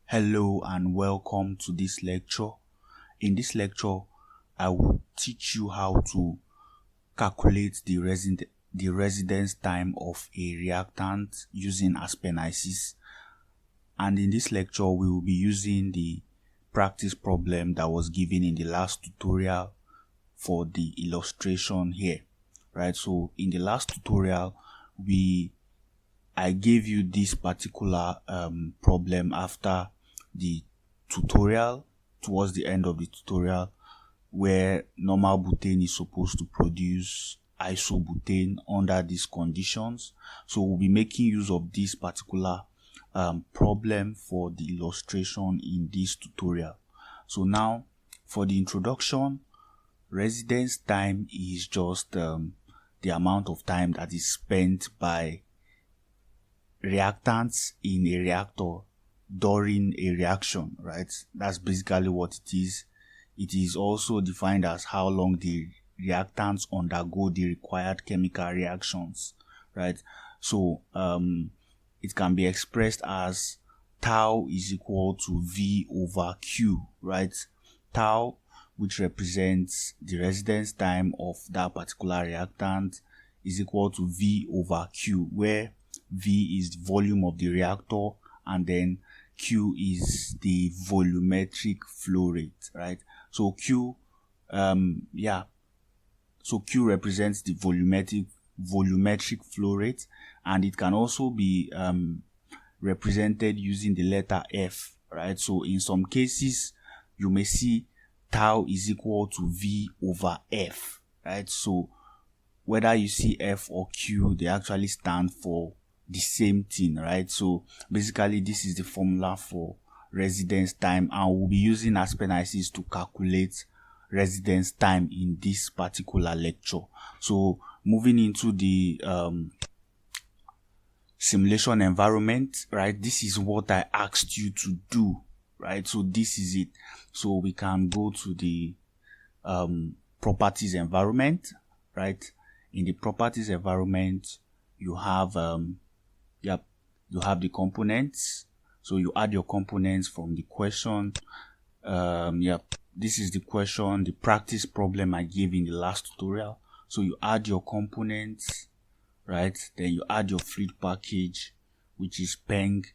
Hello and welcome to this lecture. In this lecture, I will teach you how to calculate the residence time of a reactant using Aspen Hysys. And in this lecture, we will be using the practice problem that was given in the last tutorial for the illustration here. Right, so in the last tutorial, I gave you this particular problem after the tutorial, towards the end of the tutorial, where normal butane is supposed to produce isobutane under these conditions. So we'll be making use of this particular problem for the illustration in this tutorial. So now, for the introduction, residence time is just the amount of time that is spent by reactants in a reactor during a reaction, right? That's basically what it is. It is also defined as how long the reactants undergo the required chemical reactions, right? So it can be expressed as tau is equal to V over Q, right? Tau, which represents the residence time of that particular reactant, is equal to V over Q, where V is the volume of the reactor and then Q is the volumetric flow rate, right? So Q represents the volumetric flow rate, and it can also be represented using the letter F, right? So in some cases you may see tau is equal to V over F, right? So whether you see F or Q, they actually stand for the same thing, right? So basically this is the formula for residence time, and we'll be using Aspen Hysys to calculate residence time in this particular lecture. So moving into the simulation environment, right? This is what I asked you to do, right? So this is it. So we can go to the properties environment, right? In the properties environment, you have you have the components. So you add your components from the question. This is the question, the practice problem I gave in the last tutorial. So you add your components, right? Then you add your fluid package, which is PENG,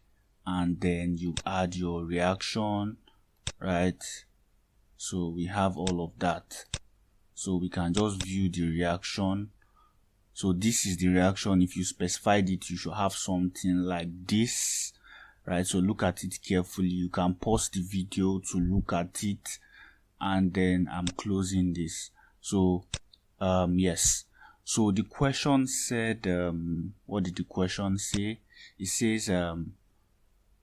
and then you add your reaction, right? So we have all of that. So we can just view the reaction. So this is the reaction. If you specified it, you should have something like this, right? So look at it carefully. You can pause the video to look at it, and then I'm closing this. So yes, so the question said, what did the question say? It says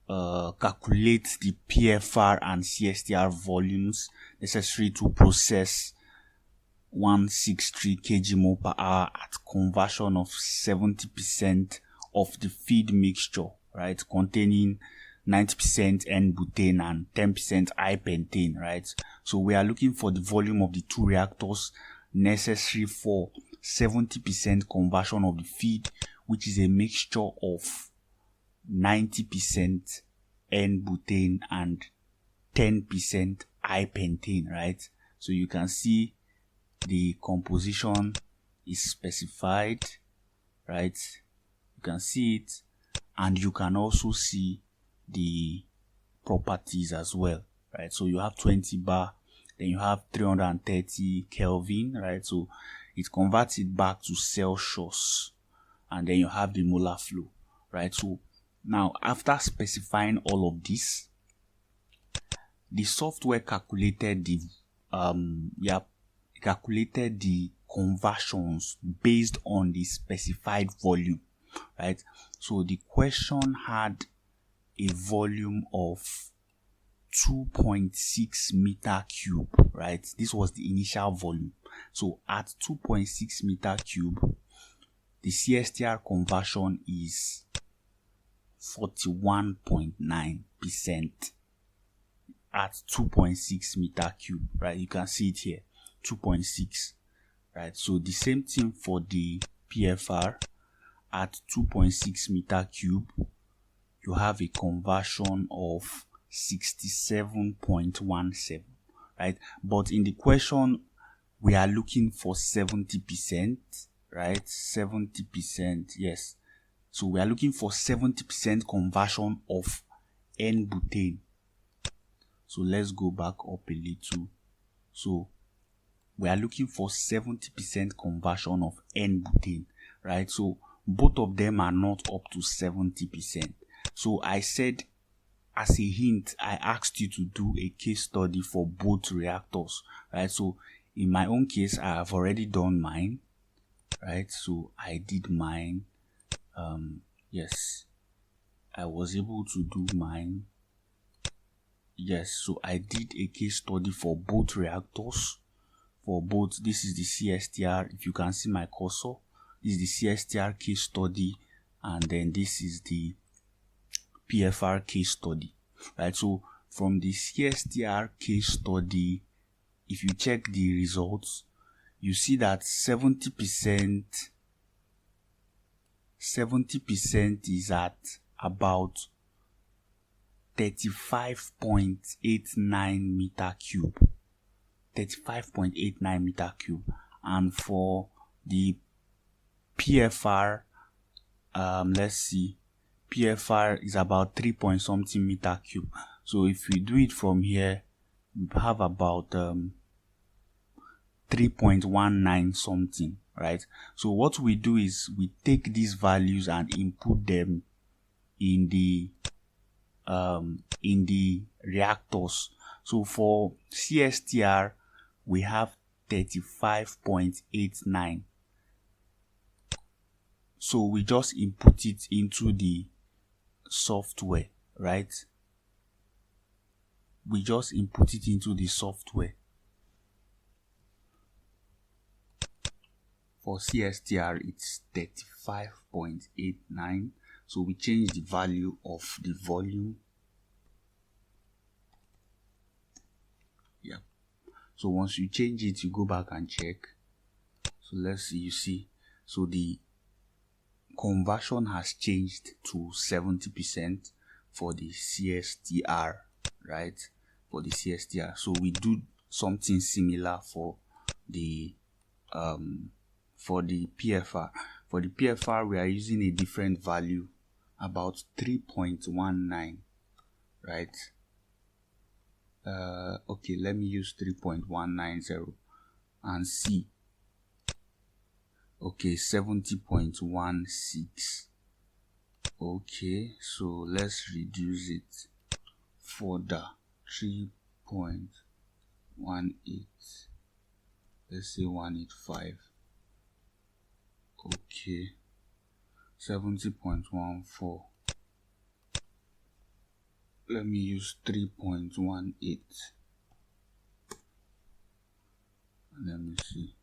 calculate the PFR and CSTR volumes necessary to process 163 kg per hour at conversion of 70% of the feed mixture, right, containing 90% N-butane and 10% I-pentane, right? So we are looking for the volume of the two reactors necessary for 70% conversion of the feed, which is a mixture of 90% N-butane and 10% I-pentane, right? So you can see the composition is specified, right? You can see it, and you can also see the properties as well, right? So you have 20 bar, then you have 330 Kelvin, right? So it converts it back to Celsius, and then you have the molar flow, right? So now, after specifying all of this, the software calculated the conversions based on the specified volume, right? So the question had a volume of 2.6 meter cube, right? This was the initial volume. So at 2.6 meter cube, the CSTR conversion is 41.9% at 2.6 meter cube, right? You can see it here, 2.6, right? So the same thing for the PFR at 2.6 meter cube, you have a conversion of 67.17, right? But in the question, we are looking for 70%, right? 70%, yes. So we are looking for 70% conversion of N-butane. So let's go back up a little. So we are looking for 70% conversion of N-butane, right? So both of them are not up to 70%. So I said, as a hint, I asked you to do a case study for both reactors, right? So in my own case, I have already done mine, right? So I did mine. Yes, I was able to do mine. Yes, so I did a case study for both reactors. For both, this is the CSTR. If you can see my cursor, this is the CSTR case study, and then this is the PFR case study, right? So from the CSTR case study, if you check the results, you see that 70% is at about 35.89 meter cube. 35.89 meter cube. And for the PFR, let's see, PFR is about 3 point something meter cube. So if we do it from here, we have about 3.19 something, right? So what we do is we take these values and input them in the reactors. So for CSTR, we have 35.89. So we just input it into the software, right? We just input it into the software. For CSTR, it's 35.89. So we change the value of the volume. Yeah. So once you change it, you go back and check. So let's see, you see. So the conversion has changed to 70% for the CSTR, right? For the CSTR. So we do something similar for the PFR. For the PFR, we are using a different value, about 3.19, right? Okay, let me use 3.190 and see. Okay, 70.16. Okay, so let's reduce it further. 3.18. Let's say 185. Okay, 70.14. Let me use 3.18. Let me see.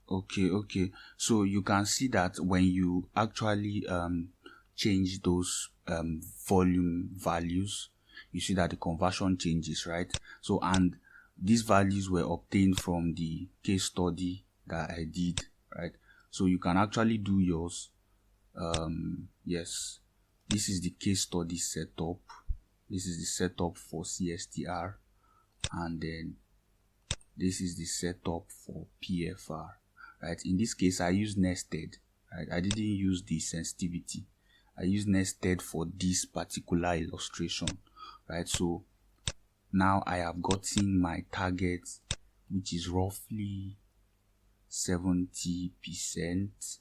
Okay, so you can see that when you actually change those volume values, you see that the conversion changes, right? So, and these values were obtained from the case study that I did, right? So you can actually do yours. Yes, this is the case study setup. This is the setup for CSTR, and then this is the setup for PFR, right? In this case, I use nested, right? I didn't use the sensitivity. I used nested for this particular illustration, right? So now I have gotten my target, which is roughly 70%,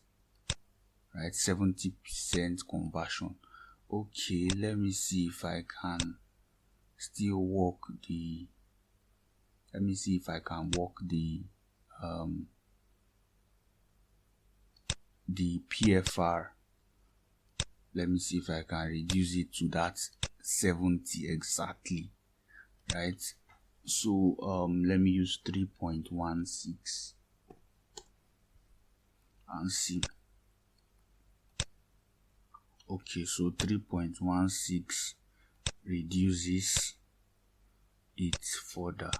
right? 70% conversion. Okay, let me see if I can still work the, let me see if I can work the PFR. Let me see if I can reduce it to that 70 exactly, right? So let me use 3.16 and see. Okay, so 3.16 reduces it further.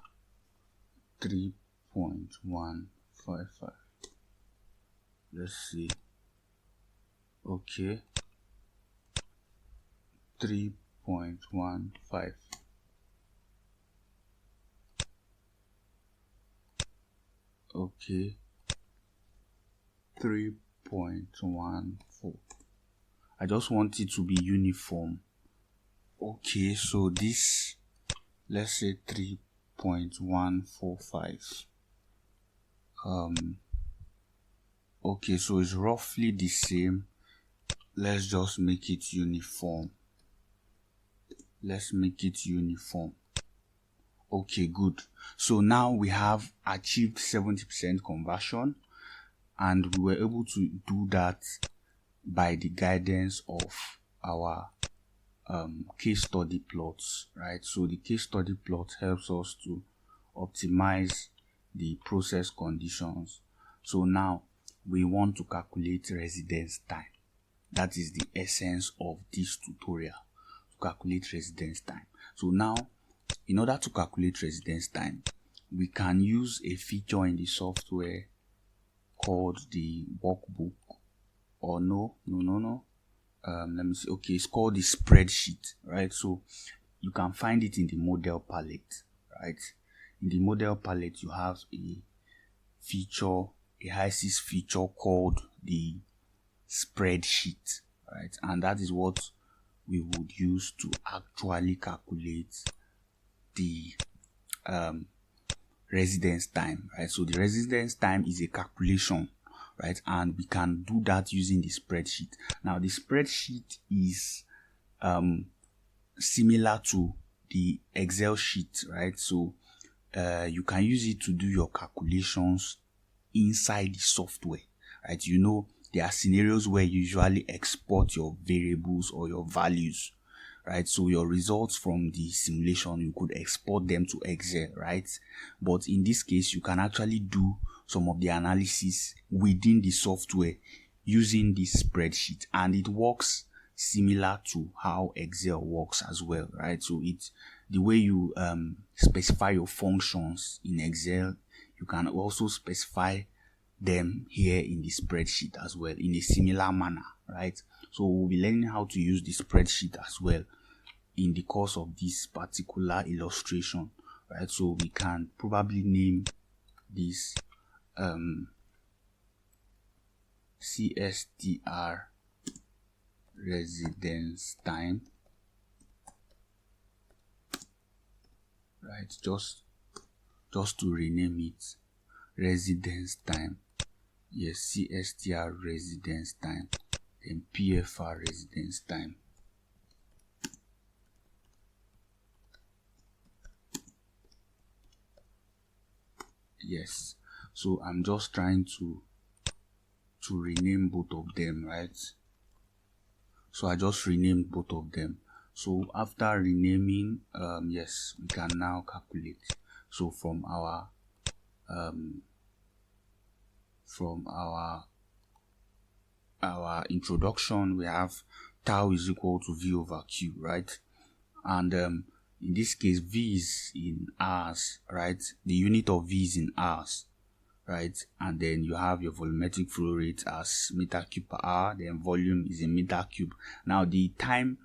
3.155. Let's see. Okay. 3. 3.15. Okay, 3.14. I just want it to be uniform. Okay, so this, let's say 3.145. Okay, so it's roughly the same. Let's just make it uniform. Let's make it uniform. Okay, good. So now we have achieved 70% conversion, and we were able to do that by the guidance of our case study plots, right? So the case study plot helps us to optimize the process conditions. So now we want to calculate residence time. That is the essence of this tutorial, to calculate residence time. So now, in order to calculate residence time, we can use a feature in the software called the workbook, or let me see. Okay, it's called the spreadsheet, right? So you can find it in the model palette, right? In the model palette, you have a feature, a Hysys feature called the spreadsheet, right? And that is what we would use to actually calculate the residence time, right? So the residence time is a calculation, right? And we can do that using the spreadsheet. Now the spreadsheet is similar to the Excel sheet, right? So you can use it to do your calculations inside the software, right? You know, there are scenarios where you usually export your variables or your values, right? So your results from the simulation, you could export them to Excel, right? But in this case, you can actually do some of the analysis within the software using this spreadsheet, and it works similar to how Excel works as well, right? So it's the way you specify your functions in Excel, you can also specify them here in the spreadsheet as well in a similar manner, right? So we'll be learning how to use the spreadsheet as well in the course of this particular illustration, right? So we can probably name this CSTR residence time, right? Just to rename it, residence time. Yes, CSTR residence time, and PFR residence time. Yes, so I'm just trying to rename both of them, right? So I just renamed both of them. So after renaming, yes, we can now calculate. So from our introduction, we have tau is equal to V over Q, right? And in this case, V is in hours, right? The unit of V is in hours, right? And then you have your volumetric flow rate as meter cube per hour, then volume is in meter cube. Now the time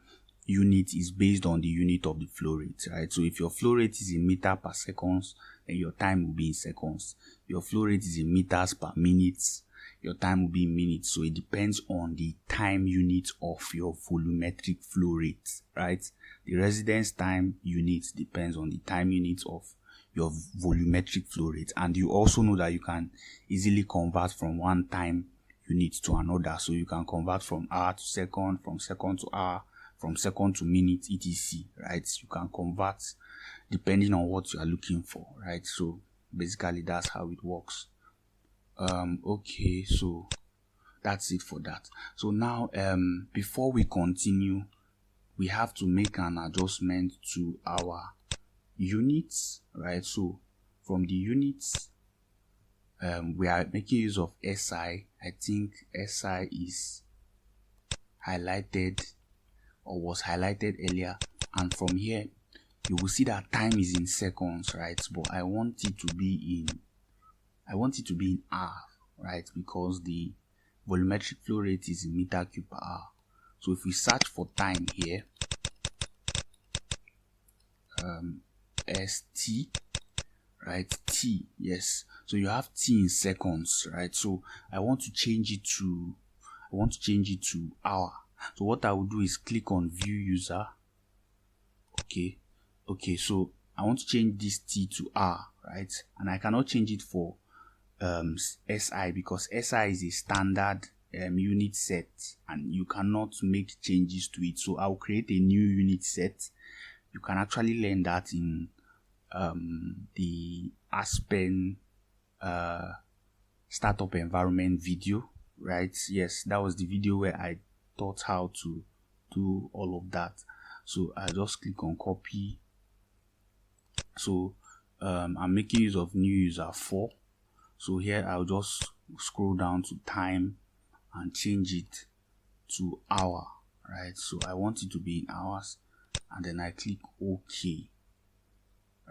unit is based on the unit of the flow rate, right? So if your flow rate is in meter per seconds, then your time will be in seconds. Your flow rate is in meters per minute, your time will be in minutes. So it depends on the time unit of your volumetric flow rate, right? The residence time unit depends on the time unit of your volumetric flow rate. And you also know that you can easily convert from one time unit to another. So you can convert from hour to second, from second to hour, from second to minute, etc. Right? You can convert depending on what you are looking for, right? So basically that's how it works. Okay, so that's it for that. So now before we continue, we have to make an adjustment to our units, right? So from the units, we are making use of SI. I think SI is highlighted or was highlighted earlier, and from here you will see that time is in seconds, right? But I want it to be in hour, right? Because the volumetric flow rate is in meter cube per hour. So if we search for time here, st, right? T, yes. So you have T in seconds, right? So I want to change it to hour. So what I will do is click on view user. Okay, so I want to change this T to R, right? And I cannot change it for SI because SI is a standard unit set and you cannot make changes to it. So I'll create a new unit set. You can actually learn that in the Aspen startup environment video, right? Yes, that was the video where I taught how to do all of that. So I just click on copy. So I'm making use of new user 4. So here I'll just scroll down to time and change it to hour, right? So I want it to be in hours, and then I click OK,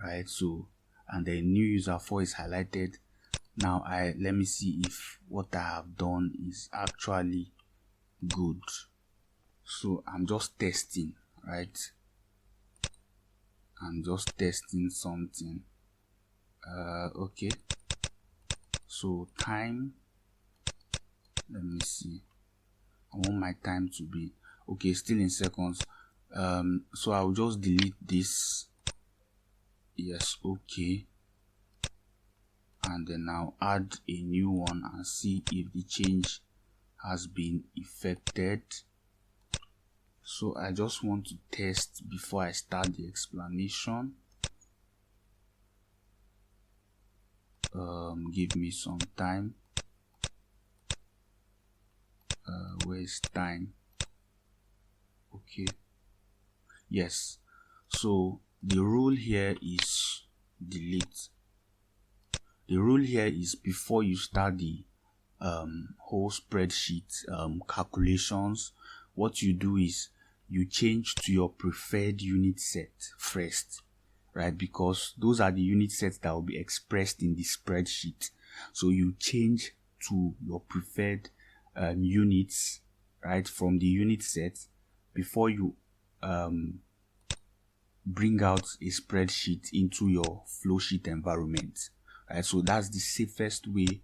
right? So and then new user 4 is highlighted. Now let me see if what I have done is actually good. So I'm just testing, right? I'm just testing something. Okay, so time, let me see, I want my time to be okay, still in seconds. So I'll just delete this. Yes, okay, and then I'll add a new one and see if the change has been effected. So I just want to test before I start the explanation. Give me some time. Where is time? Okay, yes. So the rule here is delete. The rule here is before you start the whole spreadsheet calculations, what you do is you change to your preferred unit set first, right? Because those are the unit sets that will be expressed in the spreadsheet. So you change to your preferred units, right, from the unit set before you bring out a spreadsheet into your flowsheet environment, right? So that's the safest way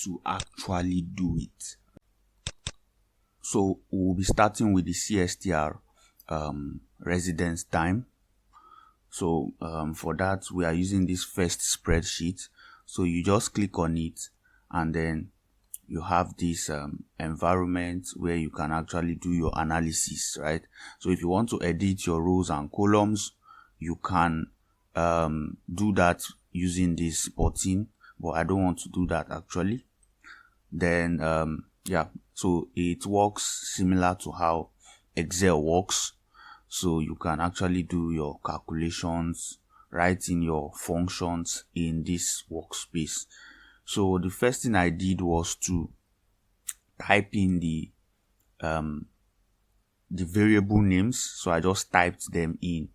to actually do it. So we'll be starting with the CSTR residence time. So for that we are using this first spreadsheet. So you just click on it and then you have this environment where you can actually do your analysis, right? So if you want to edit your rows and columns, you can do that using this button, but I don't want to do that actually. Then yeah, so it works similar to how Excel works. So you can actually do your calculations, writing your functions in this workspace. So the first thing I did was to type in the variable names. So I just typed them in,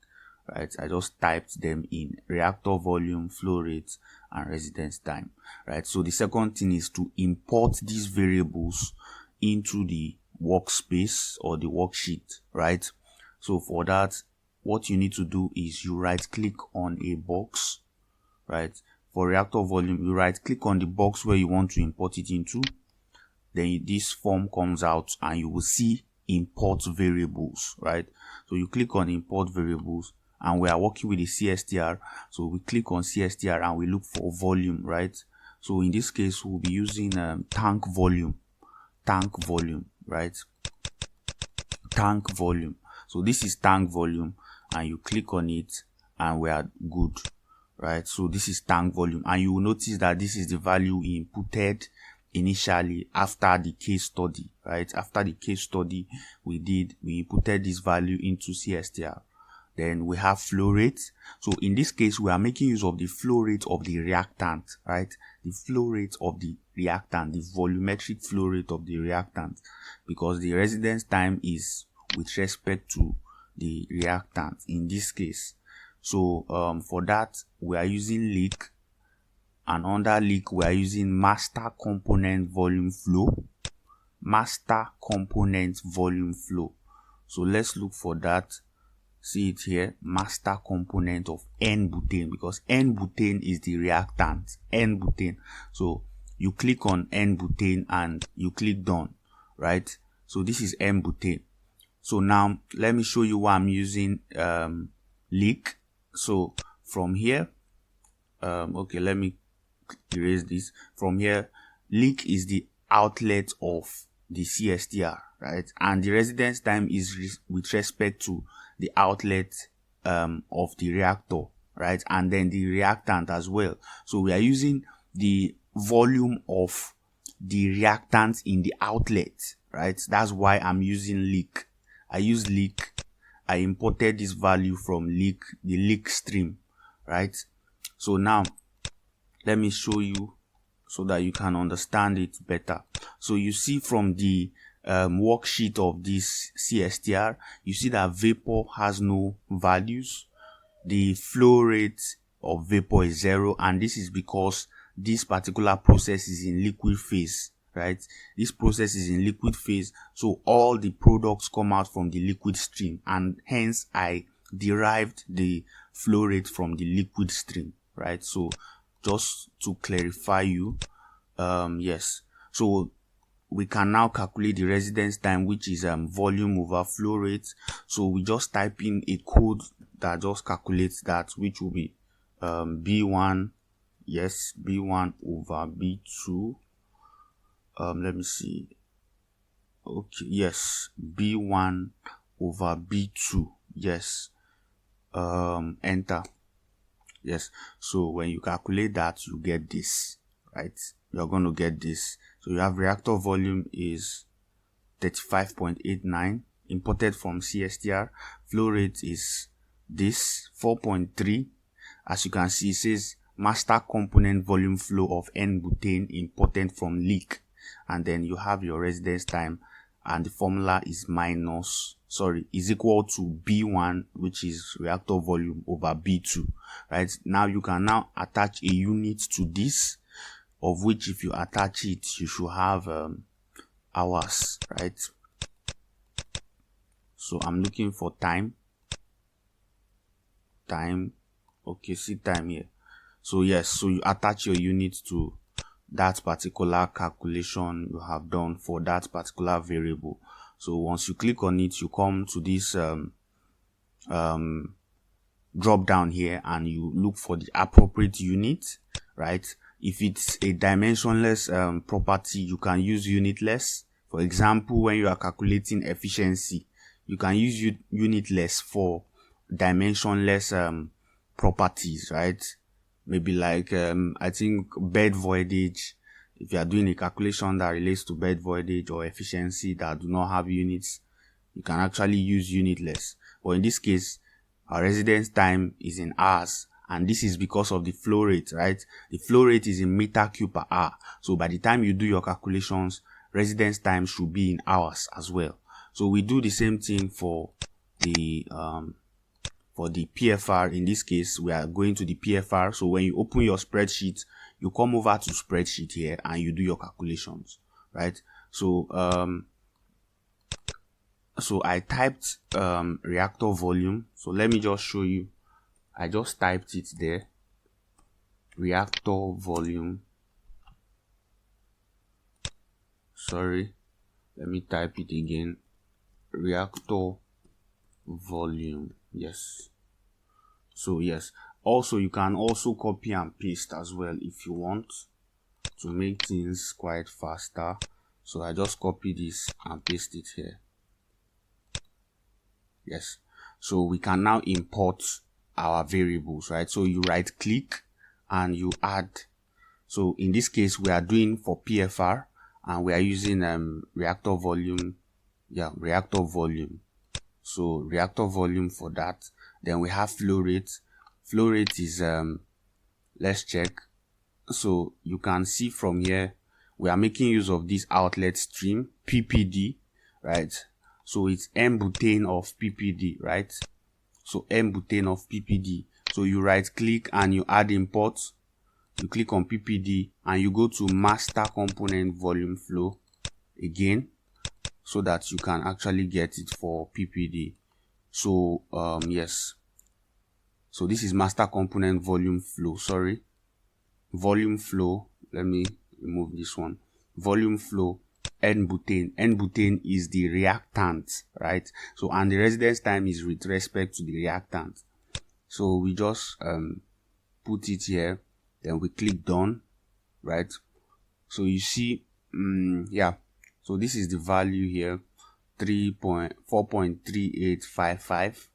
right? I just typed them in: reactor volume, flow rate, and residence time, right? So the second thing is to import these variables into the workspace or the worksheet, right? So for that, what you need to do is you right click on a box, right? For reactor volume, you right click on the box where you want to import it into. Then this form comes out and you will see import variables, right? So you click on import variables, and we are working with the CSTR. So we click on CSTR and we look for volume, right? So in this case, we'll be using tank volume, right? Tank volume. So this is tank volume, and you click on it and we are good, right? So this is tank volume, and you will notice that this is the value we inputted initially after the case study, right? After the case study we inputted this value into CSTR. Then we have flow rate. So in this case, we are making use of the flow rate of the reactant, right? The flow rate of the reactant, the volumetric flow rate of the reactant, because the residence time is with respect to the reactant in this case. So for that, we are using leak, and under leak we are using master component volume flow. Master component volume flow. So let's look for that. see it here, master component of N-butane, because N-butane is the reactant, N-butane. So you click on N-butane and you click done, right? So this is N-butane. So now let me show you why I'm using leak. So from here, okay, let me erase this. From here, leak is the outlet of the CSTR, right? And the residence time is with respect to the outlet of the reactor, right? And then the reactant as well. So we are using the volume of the reactant in the outlet, right? That's why I'm using leak. I use leak. I imported this value from leak, the leak stream, right? So now let me show you so that you can understand it better. So you see from the worksheet of this CSTR, you see that vapor has no values. The flow rate of vapor is 0, and this is because this particular process is in liquid phase, right? This process is in liquid phase, so all the products come out from the liquid stream, and hence I derived the flow rate from the liquid stream, right? So just to clarify you, yes, so we can now calculate the residence time, which is volume over flow rate. So we just type in a code that just calculates that, which will be B1, yes, B1 over B2. Let me see. Okay, yes, B1 over B2. Yes. Enter. Yes. So when you calculate that, you get this, right? You're going to get this. So you have reactor volume is 35.89 imported from CSTR. Flow rate is this 4.3. As you can see, it says master component volume flow of N-butane imported from leak. And then you have your residence time, and the formula is is equal to B1, which is reactor volume, over B2, right? Now you can now attach a unit to this, of which if you attach it, you should have hours, right? So I'm looking for time. Okay, see time here. So yes, so you attach your unit to that particular calculation you have done for that particular variable. So once you click on it, you come to this drop down here, and you look for the appropriate unit, right? If it's a dimensionless property, you can use unitless. For example, when you are calculating efficiency, you can use unitless for dimensionless properties, right? Maybe like I think bed voidage. If you are doing a calculation that relates to bed voidage or efficiency that do not have units, you can actually use unitless. But in this case, our residence time is in hours, and this is because of the flow rate, right? The flow rate is in meter cube per hour. So by the time you do your calculations, residence time should be in hours as well. So we do the same thing for the PFR. In this case, we are going to the PFR. So when you open your spreadsheet, you come over to spreadsheet here and you do your calculations, right? So I typed reactor volume. So let me just show you. I just typed it there. Reactor volume. Sorry. Let me type it again. Reactor volume. Yes. So yes. Also, you can also copy and paste as well if you want to make things quite faster. So I just copy this and paste it here. Yes. So we can now import our variables, right? So you right click and you add. So in this case, we are doing for PFR, and we are using reactor volume. Yeah, reactor volume. So reactor volume for that. Then we have flow rate. Flow rate is let's check. So you can see from here, we are making use of this outlet stream PPD, right? So it's N-butane of PPD, right? So N-butane of PPD. So you right click and you add import. You click on PPD and you go to master component volume flow again, so that you can actually get it for PPD. So yes, so this is master component volume flow. Volume flow. Let me remove this one. Volume flow N-butane. N-butane is the reactant, right? So, and the residence time is with respect to the reactant. So we just put it here, then we click done, right? So you see, yeah, so this is the value here, 4.3855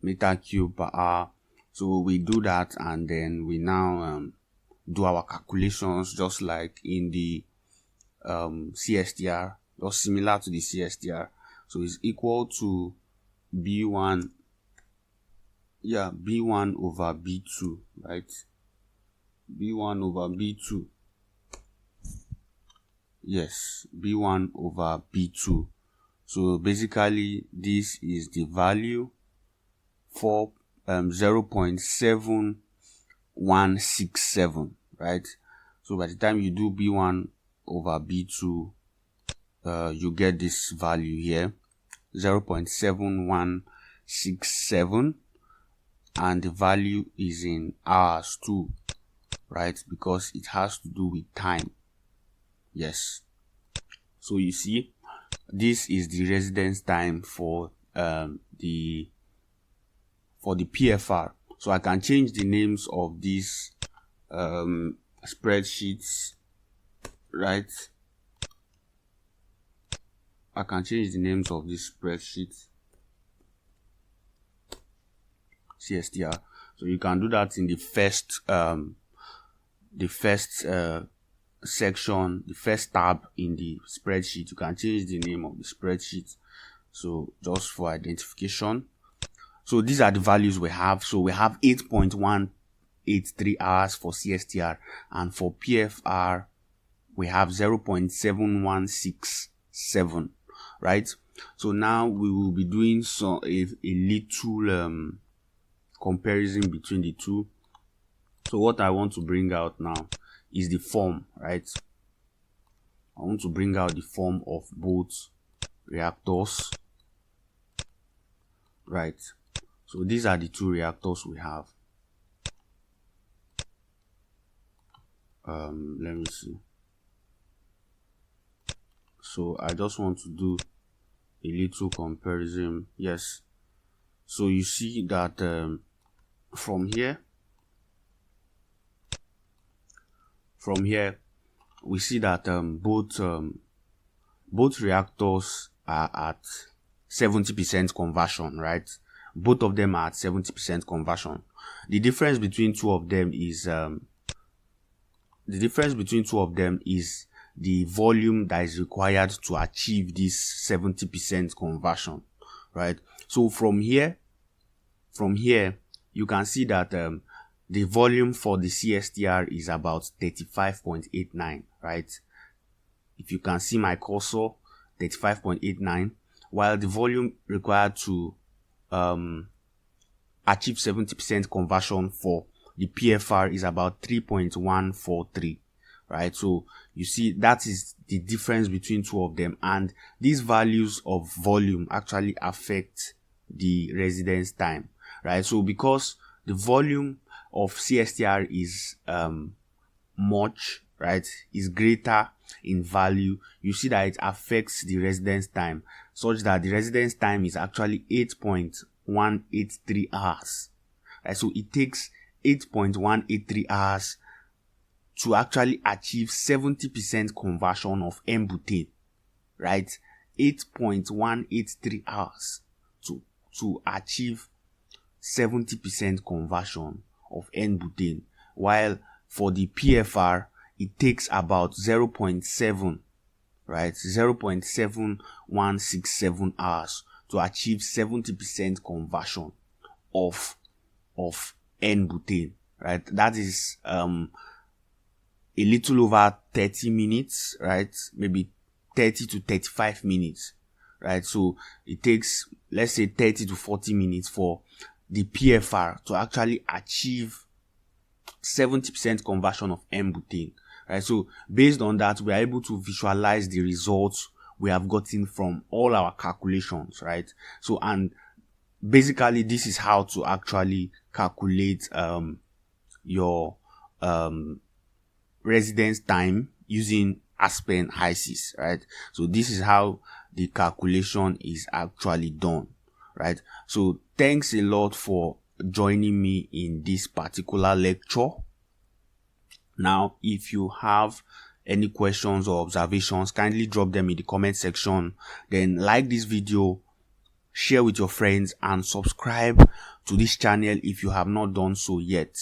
meter cube per hour. So we do that, and then we now do our calculations just like in the CSTR, just similar to the CSTR. So it's equal to B1, yeah, B1 over B2, right? B1 over B2. Yes, B1 over B2. So basically this is the value for 0.7167, right? So by the time you do B1 over B2, you get this value here, 0.7167, and the value is in hours too, right? Because it has to do with time. Yes. So you see, this is the residence time for the PFR. So I can change the names of these spreadsheets, right? I can change the names of these spreadsheets, CSTR. So you can do that in the first section, the first tab in the spreadsheet. You can change the name of the spreadsheet, so just for identification. So these are the values we have. So we have 8.183 hours for CSTR, and for PFR we have 0.7167, right? So now we will be doing a little comparison between the two. So what I want to bring out now is the form, right? I want to bring out the form of both reactors, right? So these are the two reactors we have. Let me see. So I just want to do a little comparison. Yes. So you see that from here we see that both reactors are at 70% conversion, right? Both of them are at 70% conversion. The difference between two of them is the volume that is required to achieve this 70% conversion, right? So from here you can see that the volume for the CSTR is about 35.89, right? If you can see my cursor, 35.89, while the volume required to achieve 70% conversion for the PFR is about 3.143, right? So you see that is the difference between two of them, and these values of volume actually affect the residence time, right? So because the volume of CSTR is much, right, is greater in value, you see that it affects the residence time such that the residence time is actually 8.183 hours, right? So it takes 8.183 hours to actually achieve 70% conversion of N-butane, right? 8.183 hours to achieve 70% conversion of N-butane, while for the PFR it takes about 0.7, right, 0.7167 hours to achieve 70% conversion of N-butane, right? That is a little over 30 minutes, right? Maybe 30 to 35 minutes, right? So it takes, let's say, 30 to 40 minutes for the PFR to actually achieve 70% conversion of N-butane, right? So based on that, we are able to visualize the results we have gotten from all our calculations, right? So, and basically this is how to actually calculate your residence time using Aspen Hysys, right? So this is how the calculation is actually done, right? So thanks a lot for joining me in this particular lecture. Now, if you have any questions or observations, kindly drop them in the comment section. Then like this video, share with your friends, and subscribe to this channel if you have not done so yet.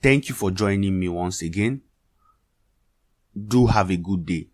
Thank you for joining me once again. Do have a good day.